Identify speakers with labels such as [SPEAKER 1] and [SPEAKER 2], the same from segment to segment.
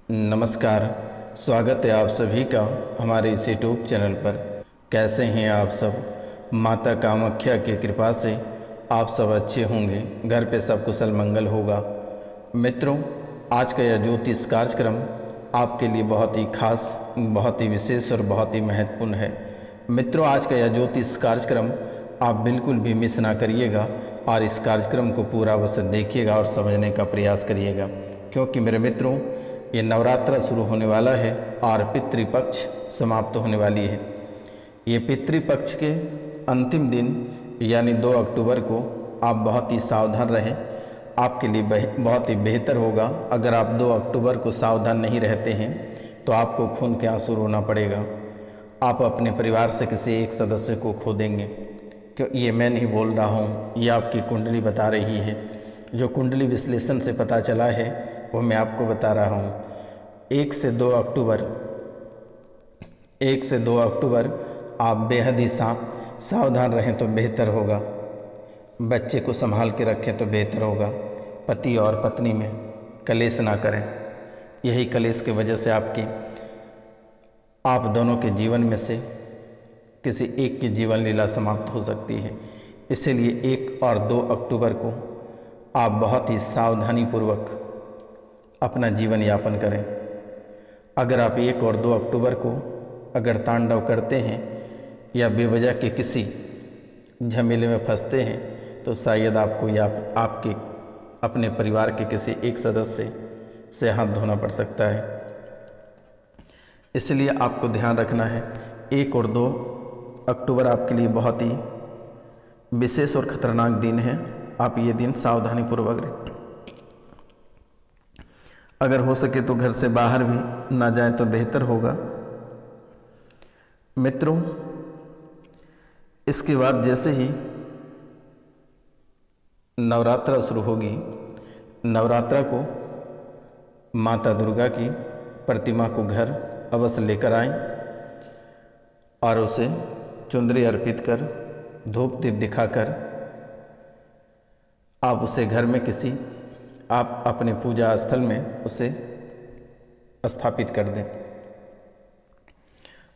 [SPEAKER 1] नमस्कार। स्वागत है आप सभी का हमारे इस यूट्यूब चैनल पर। कैसे हैं आप सब? माता कामाख्या की कृपा से आप सब अच्छे होंगे, घर पे सब कुशल मंगल होगा। मित्रों, आज का यह ज्योतिष कार्यक्रम आपके लिए बहुत ही खास, बहुत ही विशेष और बहुत ही महत्वपूर्ण है। मित्रों, आज का यह ज्योतिष कार्यक्रम आप बिल्कुल भी मिस ना करिएगा और इस कार्यक्रम को पूरा अवश्य देखिएगा और समझने का प्रयास करिएगा, क्योंकि मेरे मित्रों, ये नवरात्र शुरू होने वाला है और पितृपक्ष समाप्त होने वाली है। ये पितृपक्ष के अंतिम दिन यानी 2 अक्टूबर को आप बहुत ही सावधान रहें। आपके लिए बहुत ही बेहतर होगा। अगर आप 2 अक्टूबर को सावधान नहीं रहते हैं तो आपको खून के आंसू रोना पड़ेगा। आप अपने परिवार से किसी एक सदस्य को खो देंगे। क्यों? ये मैं नहीं बोल रहा हूँ, ये आपकी कुंडली बता रही है। जो कुंडली विश्लेषण से पता चला है वो मैं आपको बता रहा हूँ। 1 से 2 अक्टूबर आप बेहद ही सावधान रहें तो बेहतर होगा। बच्चे को संभाल के रखें तो बेहतर होगा। पति और पत्नी में कलेश ना करें। यही कलेश की वजह से आप दोनों के जीवन में से किसी एक की जीवन लीला समाप्त हो सकती है। इसीलिए 1 और 2 अक्टूबर को आप बहुत ही सावधानी पूर्वक अपना जीवन यापन करें। अगर आप 1 और 2 अक्टूबर को अगर तांडव करते हैं या बेवजह के किसी झमेले में फंसते हैं तो शायद आपको या आपके अपने परिवार के किसी एक सदस्य से हाथ धोना पड़ सकता है। इसलिए आपको ध्यान रखना है। 1 और 2 अक्टूबर आपके लिए बहुत ही विशेष और खतरनाक दिन है। आप ये दिन सावधानी पूर्वक रहें। अगर हो सके तो घर से बाहर भी ना जाएं तो बेहतर होगा। मित्रों, इसके बाद जैसे ही नवरात्रा शुरू होगी, नवरात्रा को माता दुर्गा की प्रतिमा को घर अवश्य लेकर आएं और उसे चुंदरी अर्पित कर, धूप दीप दिखाकर आप उसे घर में आप अपने पूजा स्थल में उसे स्थापित कर दें।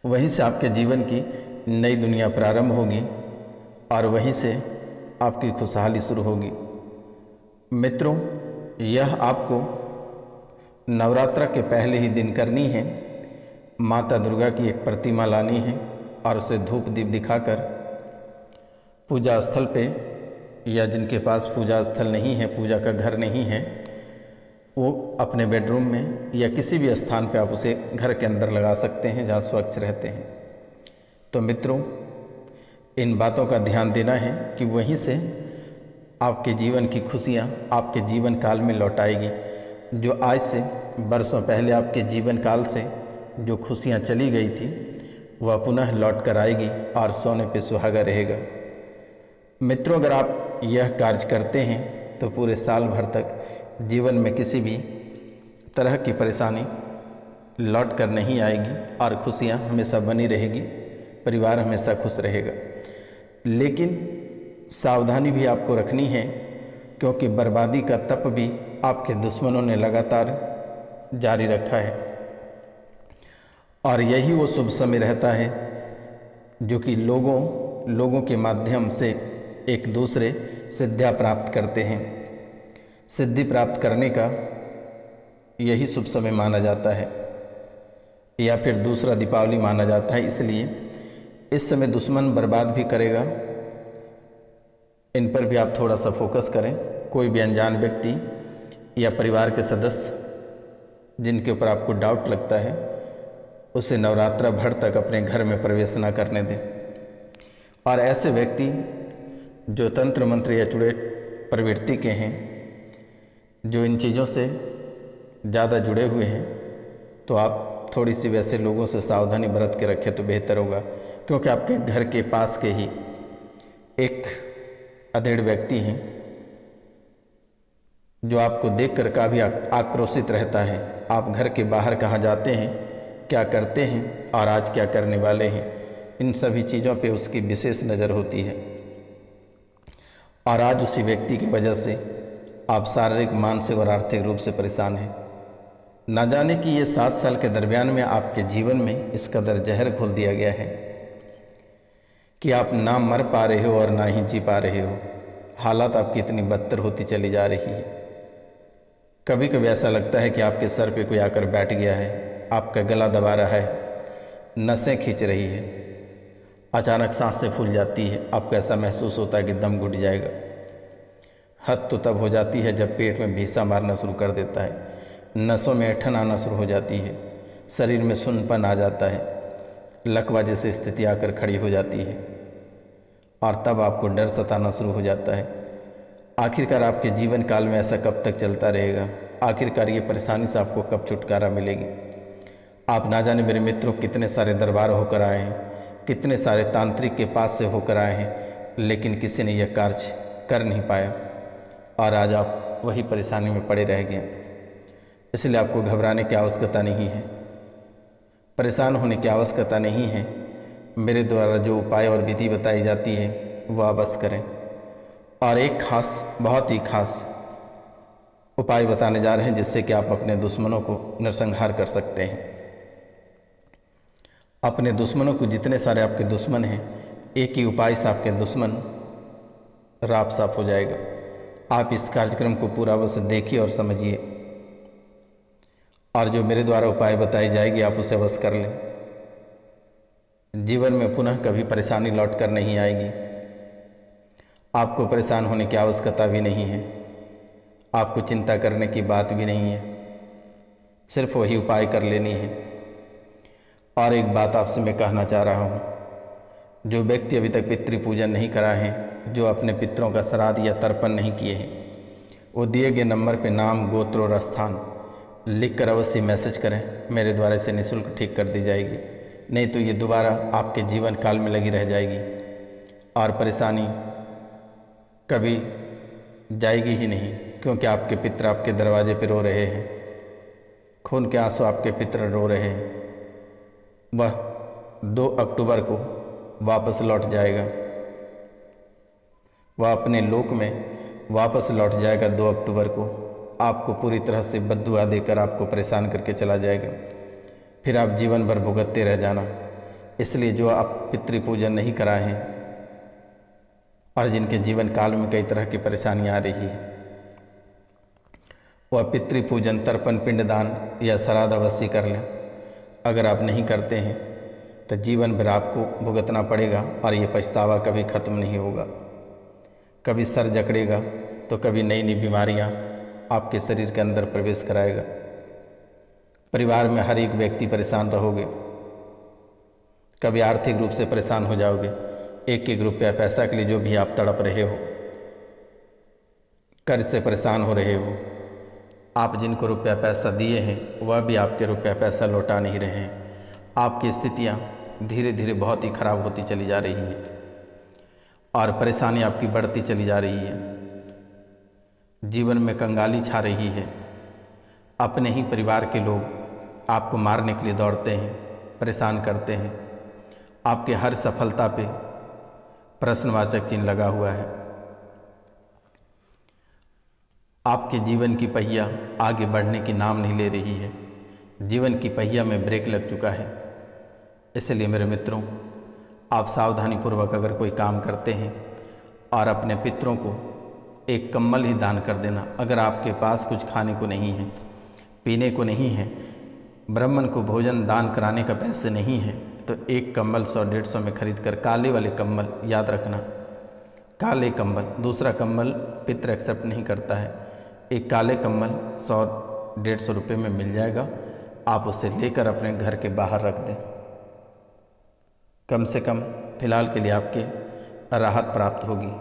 [SPEAKER 1] वहीं से आपके जीवन की नई दुनिया प्रारंभ होगी और वहीं से आपकी खुशहाली शुरू होगी। मित्रों, यह आपको नवरात्र के पहले ही दिन करनी है। माता दुर्गा की एक प्रतिमा लानी है और उसे धूप दीप दिखाकर पूजा स्थल पे, या जिनके पास पूजा स्थल नहीं है, पूजा का घर नहीं है, वो अपने बेडरूम में या किसी भी स्थान पे आप उसे घर के अंदर लगा सकते हैं जहाँ स्वच्छ रहते हैं। तो मित्रों, इन बातों का ध्यान देना है कि वहीं से आपके जीवन की खुशियाँ आपके जीवन काल में लौट आएगी। जो आज से बरसों पहले आपके जीवन काल से जो खुशियाँ चली गई थी वह पुनः लौट कर आएगी और सोने पे सुहागा रहेगा। मित्रों, अगर आप यह कार्य करते हैं तो पूरे साल भर तक जीवन में किसी भी तरह की परेशानी लौट कर नहीं आएगी और खुशियाँ हमेशा बनी रहेगी, परिवार हमेशा खुश रहेगा। लेकिन सावधानी भी आपको रखनी है, क्योंकि बर्बादी का तप भी आपके दुश्मनों ने लगातार जारी रखा है और यही वो शुभ समय रहता है जो कि लोगों के माध्यम से एक दूसरे सिद्धियाँ प्राप्त करते हैं। सिद्धि प्राप्त करने का यही शुभ समय माना जाता है, या फिर दूसरा दीपावली माना जाता है। इसलिए इस समय दुश्मन बर्बाद भी करेगा, इन पर भी आप थोड़ा सा फोकस करें। कोई भी अनजान व्यक्ति या परिवार के सदस्य जिनके ऊपर आपको डाउट लगता है, उसे नवरात्रा भर तक अपने घर में प्रवेश न करने दें। और ऐसे व्यक्ति जो तंत्र मंत्र या चुड़ैल प्रवृत्ति के हैं, जो इन चीज़ों से ज़्यादा जुड़े हुए हैं, तो आप थोड़ी सी वैसे लोगों से सावधानी बरत के रखें तो बेहतर होगा। क्योंकि आपके घर के पास के ही एक अधेड़ व्यक्ति हैं जो आपको देखकर काफ़ी आक्रोशित रहता है। आप घर के बाहर कहाँ जाते हैं, क्या करते हैं और आज क्या करने वाले हैं, इन सभी चीज़ों पे उसकी विशेष नज़र होती है। और आज उसी व्यक्ति की वजह से आप शारीरिक, मानसिक और आर्थिक रूप से परेशान हैं। ना जाने कि ये 7 साल के दरमियान में आपके जीवन में इस कदर जहर घोल दिया गया है कि आप ना मर पा रहे हो और ना ही जी पा रहे हो। हालात आपकी इतनी बदतर होती चली जा रही है। कभी कभी ऐसा लगता है कि आपके सर पे कोई आकर बैठ गया है, आपका गला दबा रहा है, नसें खींच रही है, अचानक सांसें फूल जाती है, आपको ऐसा महसूस होता है कि दम घुट जाएगा। हद तो तब हो जाती है जब पेट में भीसा मारना शुरू कर देता है, नसों में ऐंठन आना शुरू हो जाती है, शरीर में सुन्नपन आ जाता है, लकवा जैसी स्थिति आकर खड़ी हो जाती है और तब आपको डर सताना शुरू हो जाता है। आखिरकार आपके जीवन काल में ऐसा कब तक चलता रहेगा? आखिरकार ये परेशानी से आपको कब छुटकारा मिलेगी? आप ना जाने मेरे मित्रों कितने सारे दरबार होकर आए हैं, कितने सारे तांत्रिक के पास से होकर आए हैं, लेकिन किसी ने यह कार्य कर नहीं पाया और आज आप वही परेशानी में पड़े रह गए। इसलिए आपको घबराने की आवश्यकता नहीं है, परेशान होने की आवश्यकता नहीं है। मेरे द्वारा जो उपाय और विधि बताई जाती है वह बस करें। और एक खास, बहुत ही खास उपाय बताने जा रहे हैं जिससे कि आप अपने दुश्मनों को नरसंहार कर सकते हैं। अपने दुश्मनों को, जितने सारे आपके दुश्मन हैं, एक ही उपाय से आपके दुश्मन राप साफ हो जाएगा। आप इस कार्यक्रम को पूरा अवश्य देखिए और समझिए और जो मेरे द्वारा उपाय बताई जाएगी आप उसे अवश्य कर लें। जीवन में पुनः कभी परेशानी लौट कर नहीं आएगी। आपको परेशान होने की आवश्यकता भी नहीं है, आपको चिंता करने की बात भी नहीं है, सिर्फ वही उपाय कर लेनी है। और एक बात आपसे मैं कहना चाह रहा हूँ, जो व्यक्ति अभी तक पितृ पूजन नहीं करा है, जो अपने पितरों का श्राद्ध या तर्पण नहीं किए हैं, वो दिए गए नंबर पे नाम, गोत्र और स्थान लिख कर अवश्य मैसेज करें। मेरे द्वारा इसे निःशुल्क ठीक कर दी जाएगी, नहीं तो ये दोबारा आपके जीवन काल में लगी रह जाएगी और परेशानी कभी जाएगी ही नहीं, क्योंकि आपके पितर आपके दरवाजे पर रो रहे हैं, खून के आंसू आपके पितर रो रहे हैं। वह 2 अक्टूबर को वापस लौट जाएगा, वह अपने लोक में वापस लौट जाएगा 2 अक्टूबर को। आपको पूरी तरह से बद्दुआ देकर आपको परेशान करके चला जाएगा, फिर आप जीवन भर भुगतते रह जाना। इसलिए जो आप पितृ पूजन नहीं कराए हैं और जिनके जीवन काल में कई तरह की परेशानियाँ आ रही है, वह पितृ पूजन, तर्पण, पिंडदान या श्राद्ध अवश्य कर लें। अगर आप नहीं करते हैं तो जीवन भर आपको भुगतना पड़ेगा और ये पछतावा कभी ख़त्म नहीं होगा। कभी सर जकड़ेगा तो कभी नई नई बीमारियां आपके शरीर के अंदर प्रवेश कराएगा। परिवार में हर एक व्यक्ति परेशान रहोगे, कभी आर्थिक रूप से परेशान हो जाओगे। एक एक रुपया पैसा के लिए जो भी आप तड़प रहे हो, कर्ज से परेशान हो रहे हो, आप जिनको रुपया पैसा दिए हैं वह भी आपके रुपया पैसा लौटा नहीं रहे हैं। आपकी स्थितियाँ धीरे धीरे बहुत ही खराब होती चली जा रही है और परेशानी आपकी बढ़ती चली जा रही है। जीवन में कंगाली छा रही है। अपने ही परिवार के लोग आपको मारने के लिए दौड़ते हैं, परेशान करते हैं। आपके हर सफलता पे प्रश्नवाचक चिन्ह लगा हुआ है। आपके जीवन की पहिया आगे बढ़ने की नाम नहीं ले रही है। जीवन की पहिया में ब्रेक लग चुका है। इसलिए मेरे मित्रों, आप सावधानी पूर्वक अगर कोई काम करते हैं और अपने पितरों को एक कंबल ही दान कर देना। अगर आपके पास कुछ खाने को नहीं है, पीने को नहीं है, ब्राह्मण को भोजन दान कराने का पैसे नहीं है, तो एक कंबल 100-150 में खरीद कर, काले वाले कंबल, याद रखना, काले कंबल, दूसरा कंबल पितर एक्सेप्ट नहीं करता है। एक काले कंबल 100-150 रुपये में मिल जाएगा। आप उसे लेकर अपने घर के बाहर रख दें। कम से कम फिलहाल के लिए आपके राहत प्राप्त होगी।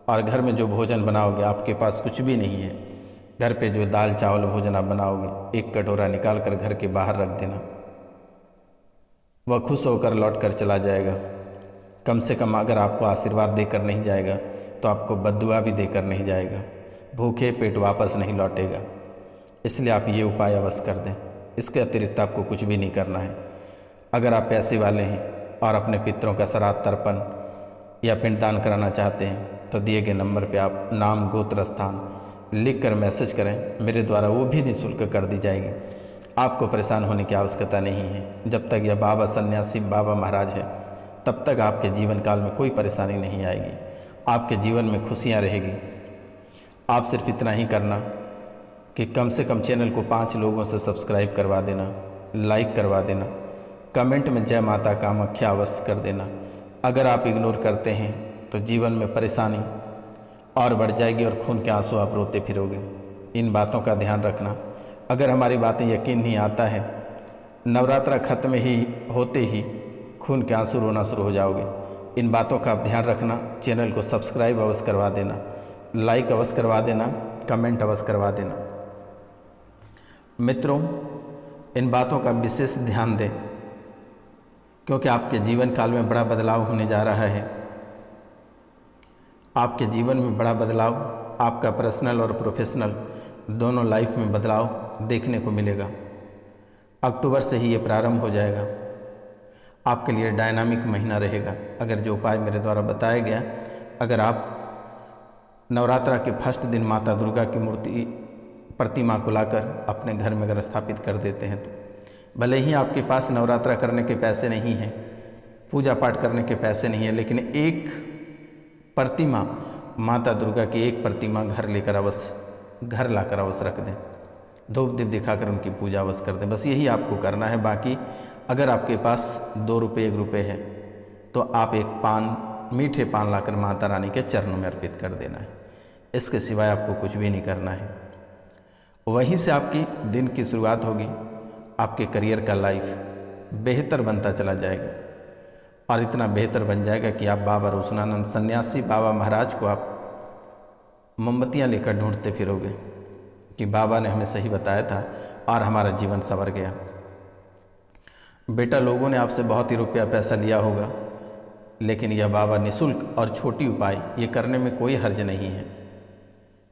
[SPEAKER 1] और घर में जो भोजन बनाओगे, आपके पास कुछ भी नहीं है, घर पे जो दाल चावल भोजन आप बनाओगे, एक कटोरा निकाल कर घर के बाहर रख देना। वह खुश होकर लौट कर चला जाएगा। कम से कम अगर आपको आशीर्वाद देकर नहीं जाएगा तो आपको बद्दुआ भी देकर नहीं जाएगा। भूखे पेट वापस नहीं लौटेगा। इसलिए आप ये उपाय अवश्य कर दें। इसके अतिरिक्त आपको कुछ भी नहीं करना है। अगर आप पैसे वाले हैं और अपने पितरों का श्राद्ध, तर्पण या पिंडदान कराना चाहते हैं तो दिए गए नंबर पे आप नाम, गोत्र, स्थान लिख कर मैसेज करें। मेरे द्वारा वो भी निःशुल्क कर दी जाएगी। आपको परेशान होने की आवश्यकता नहीं है। जब तक यह बाबा सन्यासी बाबा महाराज है तब तक आपके जीवन काल में कोई परेशानी नहीं आएगी, आपके जीवन में खुशियाँ रहेगी। आप सिर्फ इतना ही करना कि कम से कम चैनल को 5 लोगों से सब्सक्राइब करवा देना, लाइक करवा देना, कमेंट में जय माता कामाख्या अवश्य कर देना। अगर आप इग्नोर करते हैं तो जीवन में परेशानी और बढ़ जाएगी और खून के आंसू आप रोते फिरोगे। इन बातों का ध्यान रखना। अगर हमारी बातें यकीन नहीं आता है, नवरात्रा खत्म ही होते ही खून के आंसू रोना शुरू हो जाओगे। इन बातों का आप ध्यान रखना। चैनल को सब्सक्राइब अवश्य करवा देना, लाइक अवश्य करवा देना, कमेंट अवश्य करवा देना। मित्रों, इन बातों का विशेष ध्यान दें क्योंकि आपके जीवन काल में बड़ा बदलाव होने जा रहा है। आपके जीवन में बड़ा बदलाव, आपका पर्सनल और प्रोफेशनल दोनों लाइफ में बदलाव देखने को मिलेगा। अक्टूबर से ही ये प्रारंभ हो जाएगा। आपके लिए डायनामिक महीना रहेगा। अगर जो उपाय मेरे द्वारा बताया गया, अगर आप नवरात्रा के फर्स्ट दिन माता दुर्गा की मूर्ति प्रतिमा को लाकर अपने घर में अगर स्थापित कर देते हैं तो भले ही आपके पास नवरात्रा करने के पैसे नहीं हैं, पूजा पाठ करने के पैसे नहीं है, लेकिन एक प्रतिमा माता दुर्गा की एक प्रतिमा घर लाकर अवश्य रख दें, धूप दीप दिखाकर उनकी पूजा अवश्य कर दें। बस यही आपको करना है। बाकी अगर आपके पास 2 रुपये 1 रुपये है तो आप एक मीठे पान लाकर माता रानी के चरणों में अर्पित कर देना है। इसके सिवाय आपको कुछ भी नहीं करना है। वहीं से आपकी दिन की शुरुआत होगी। आपके करियर का लाइफ बेहतर बनता चला जाएगा और इतना बेहतर बन जाएगा कि आप बाबा रोशनानंद सन्यासी बाबा महाराज को आप मोमबत्तियाँ लेकर ढूंढते फिरोगे कि बाबा ने हमें सही बताया था और हमारा जीवन संवर गया। बेटा, लोगों ने आपसे बहुत ही रुपया पैसा लिया होगा, लेकिन यह बाबा निःशुल्क और छोटी उपाय ये करने में कोई हर्ज नहीं है।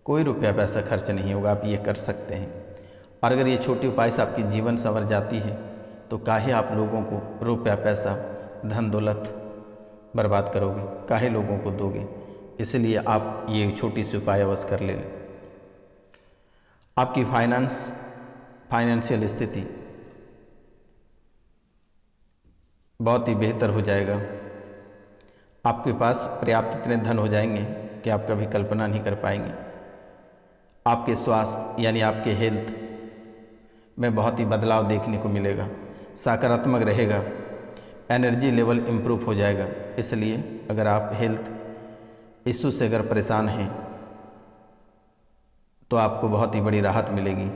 [SPEAKER 1] कोई रुपया पैसा खर्च नहीं होगा, आप ये कर सकते हैं। और अगर ये छोटी उपाय से आपकी जीवन संवर जाती है तो काहे आप लोगों को रुपया पैसा धन दौलत बर्बाद करोगे, काहे लोगों को दोगे। इसलिए आप ये छोटी सी उपाय अवश्य कर ले। आपकी फाइनेंशियल स्थिति बहुत ही बेहतर हो जाएगा। आपके पास पर्याप्त इतने धन हो जाएंगे कि आप कभी कल्पना नहीं कर पाएंगे। आपके स्वास्थ्य यानी आपके हेल्थ में बहुत ही बदलाव देखने को मिलेगा, सकारात्मक रहेगा, एनर्जी लेवल इम्प्रूव हो जाएगा। इसलिए अगर आप हेल्थ इशू से अगर परेशान हैं तो आपको बहुत ही बड़ी राहत मिलेगी।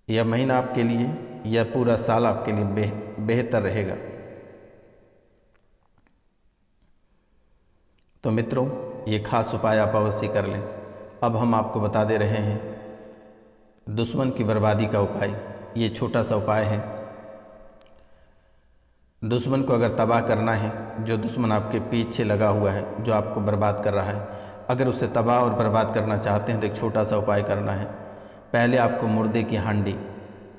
[SPEAKER 1] यह महीना आपके लिए, यह पूरा साल आपके लिए बेहतर रहेगा। तो मित्रों, ये खास उपाय आप अवश्य कर लें। अब हम आपको बता दे रहे हैं दुश्मन की बर्बादी का उपाय। ये छोटा सा उपाय है। दुश्मन को अगर तबाह करना है, जो दुश्मन आपके पीछे लगा हुआ है, जो आपको बर्बाद कर रहा है, अगर उसे तबाह और बर्बाद करना चाहते हैं तो एक छोटा सा उपाय करना है। पहले आपको मुर्दे की हांडी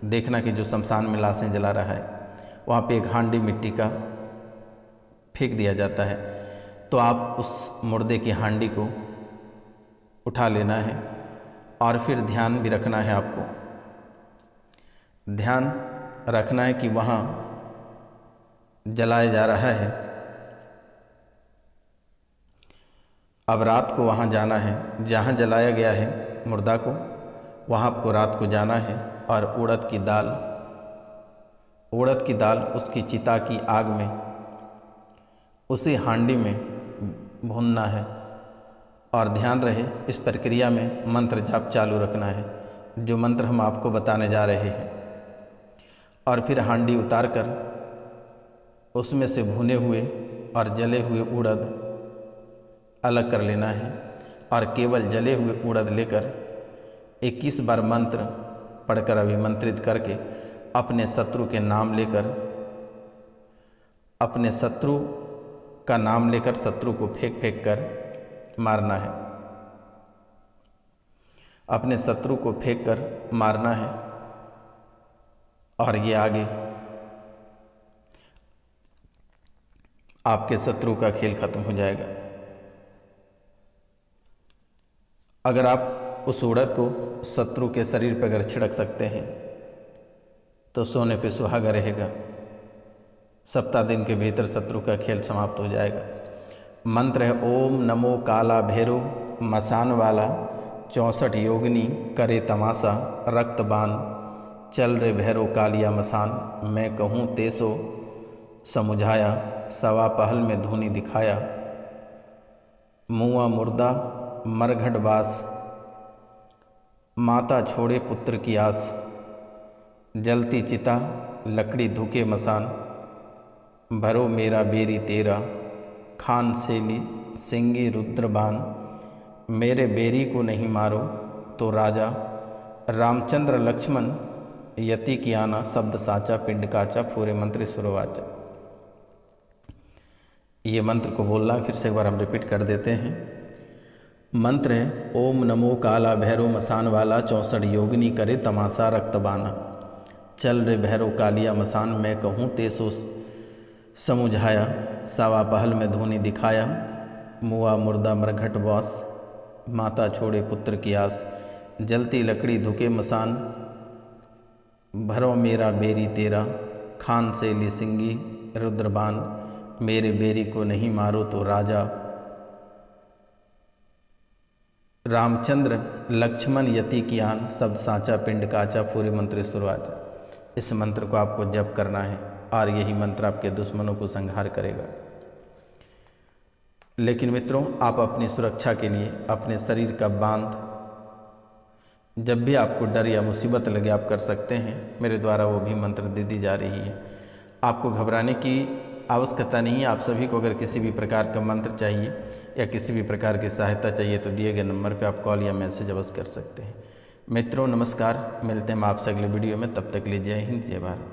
[SPEAKER 1] देखना कि जो शमशान में लाशें जला रहा है वहाँ पे एक हांडी मिट्टी का फेंक दिया जाता है। तो आप उस मुर्दे की हांडी को उठा लेना है और फिर ध्यान भी रखना है। आपको ध्यान रखना है कि वहाँ जलाया जा रहा है। अब रात को वहाँ जाना है, जहाँ जलाया गया है मुर्दा को, वहाँ आपको रात को जाना है और उड़द की दाल उसकी चिता की आग में उसी हांडी में भूनना है। और ध्यान रहे इस प्रक्रिया में मंत्र जाप चालू रखना है, जो मंत्र हम आपको बताने जा रहे हैं। और फिर हांडी उतार कर उसमें से भुने हुए और जले हुए उड़द अलग कर लेना है और केवल जले हुए उड़द लेकर 21 बार मंत्र पढ़कर अभिमंत्रित करके अपने शत्रु के नाम लेकर, अपने शत्रु का नाम लेकर शत्रु को फेंक फेंक कर मारना है। अपने शत्रु को फेंक कर मारना है और ये आगे आपके शत्रु का खेल खत्म हो जाएगा। अगर आप उस उड़द को शत्रु के शरीर पर अगर छिड़क सकते हैं तो सोने पे सुहागा रहेगा। 7 दिन के भीतर शत्रु का खेल समाप्त हो जाएगा। मंत्र है ओम नमो काला भैरो मसान वाला 64 योगिनी करे तमाशा रक्तबान चल रे भैरो कालिया मसान मैं कहूँ तेसो समुझाया सवा पहल में धूनी दिखाया मुआ मुर्दा मरघट बास माता छोड़े पुत्र की आस जलती चिता लकड़ी धुके मसान भरो मेरा बेरी तेरा खान सेली सिंगी रुद्रबान मेरे बेरी को नहीं मारो तो राजा रामचंद्र लक्ष्मण यति की आना शब्द साचा पिंड काचा पूरे मंत्र सुरवाचा। ये मंत्र को बोलना फिर से एक बार हम रिपीट कर देते हैं। मंत्र है ओम नमो काला भैरो मसान वाला 64 योगिनी करे तमाशा रक्तबाना चल रे भैरो कालिया मसान मैं कहूँ तेसो समुझाया सावा पहल में धूनी दिखाया मुआ मुर्दा मरघट बॉस माता छोड़े पुत्र की आस जलती लकड़ी धुके मसान भरो मेरा बेरी तेरा खान से ली सिंगी रुद्रबान मेरे बेरी को नहीं मारो तो राजा रामचंद्र लक्ष्मण यति की आन शब्द साचा पिंड काचा पूरे मंत्र शुरुआत। इस मंत्र को आपको जप करना है और यही मंत्र आपके दुश्मनों को संहार करेगा। लेकिन मित्रों, आप अपनी सुरक्षा के लिए अपने शरीर का बांध जब भी आपको डर या मुसीबत लगे आप कर सकते हैं। मेरे द्वारा वो भी मंत्र दे दी जा रही है। आपको घबराने की आवश्यकता नहीं है। आप सभी को अगर किसी भी प्रकार का मंत्र चाहिए या किसी भी प्रकार की सहायता चाहिए तो दिए गए नंबर पर आप कॉल या मैसेज अवश्य कर सकते हैं। मित्रों नमस्कार, मिलते हैं हम आपसे अगले वीडियो में। तब तक के लिए जय हिंद जय भारत।